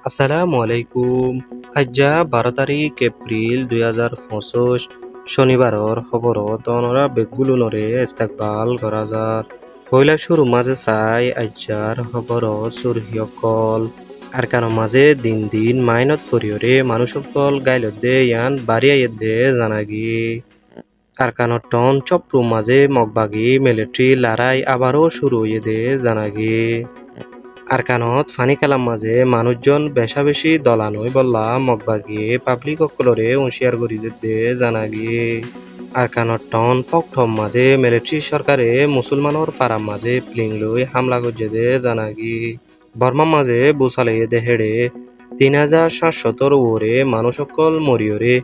আসসালামু আলাইকুম। আজ্জা 12 তারিখ এপ্রিল 2025 শনিবারর খবরত অনরা বেগুলুনরে ইস্তেকবাল করা যার পয়লা শুরু মাঝে চাই আজ্জার খবর সুরহিয়কল আর কানো মাঝে দিন দিন মাইনত ফরিয়রে মানুষকল গাইলত দে ইয়ান বাড়িয়াইত দে জানাগি আর কানো টন চপ্রু মাঝে মগবাগি মিলিটারি লড়াই আবারও শুরু হয়ে দে জানাগি আরকানত ফানি খেলার মাঝে মানুষজন বেশাবেশি দলানই বললা মগবাগিয়ে পাবলিক অকলরে হুঁশিয়ার করি দে জানাগি আরকানত টন পকঠম মাঝে মিলিটারি সরকারে মুসলমানর ফারাম মাঝে প্লিং লই হামলা করছে দে জানাগি বর্মা মাঝে বুসালে দে হেড়ে 3700 ওরে মানুষ অকল মরিয়রে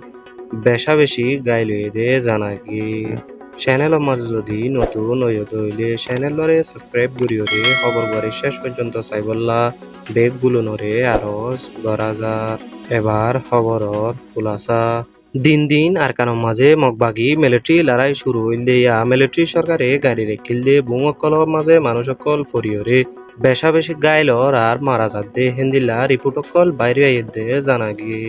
বেশাবেশি গাইলয়ে দে জানাগি চ্যানেলের মাঝে যদি নতুন হইতে হইলে চ্যানেলরে সাবস্ক্রাইব করিওরে খবর বারে শেষ পর্যন্ত চাইবল্লা বেগগুলো নরে আরজ গরাজার এবার খবরর খুলাসা দিন দিন আর কানো মাঝে মগবাগি মিলিটারি লড়াই শুরু হইলে মিলিটারি সরকারে গাড়ি রেখিল দিয়ে বুমকলর মাঝে মানুষ অকল ফরিয়রে বেশা বেশি গাইলর আর মারা যাতে হিন্দিলা রিপোর্ট অকল বাইরে আইতে জানাগি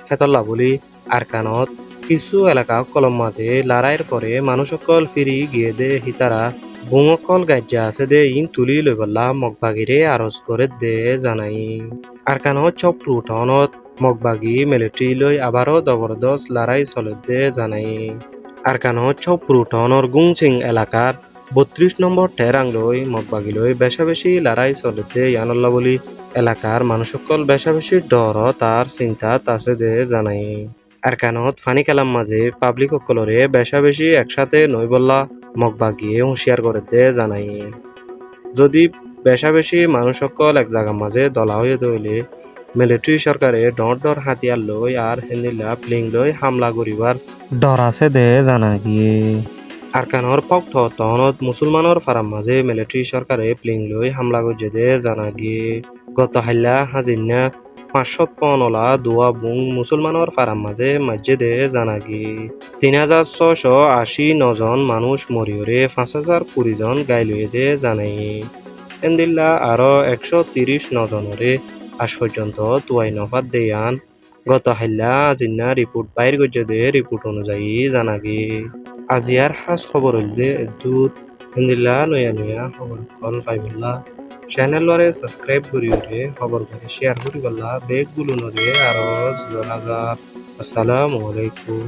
হেতল্লা বলি আর কানত কিছু এলাকা কলম মাঝে লড়াইয়ের পরে মানুষ অকল ফিরি গিয়ে দে হিতারা বুমকল গাজ্জা আছে দে ইন তুলি লই বললা মগবাগিরে আরজ করে দে জানাই আর কানো চপ্রু টাউনত মগবাগি মিলিটারি লই আবারও জবরদস্ত লড়াই চলে দে জানাই আর কানো চপ্রু টাউনর গুংচিং এলাকার 32 নম্বর টেরাং লই মগবাগি লই বেশাবেশি লড়াই চলে দে ইয়ানল্লা বলি এলাকার মানুষ সকল বেশাবেশি ডর তার চিন্তা আছে দে জানাই আর কানত ফানি খেলার মাঝে পাবলিক অকলরে বেশাবেশি একসাথে নই বললা মগবাগিয়ে হুঁশিয়ার করে দে জানাই যদি বেশাবেশি মানুষ সকল এক জায়গার মাঝে দলা হয়ে দইলে মিলিটারি সরকারে ডর হাতিয়ার লই আর হেন্দিলা প্লিং লই হামলা করিবার ডর আছে দে জানা গিয়ে আরকানর পক্ষ তহনত মুসলমানর ফারাম মাঝে মিলিটারি সরকারে প্লিং লই হামলা করছে দে জানা গিয়ে গত হাল্লা হাজিনা 500 দুয়া বুং মুসলমানর ফারাম মাঝে মসজিদে জানাগি 3689 জন মানুষ মরিয়রে 5020 জন গাইলুয়ে দে জানাই এন্দিল্লা আরো 130 জনরে আজ পর্যন্ত তুয়াই নফাত দেয়ান গত হাল্লা আজিনা রিপোর্ট বাইর করছে দে রিপোর্ট অনুযায়ী জানাগি আজিয়ার হাস খবর হইলে দূর এন্দিল্লা নয়া নয়া খবর কল পাইবল্লা চ্যানেলরে সাবস্ক্রাইব করিওরে খবর করে শেয়ার করি বললা বেগগুলো নরে আরজ জনাজার আসসালামু আলাইকুম।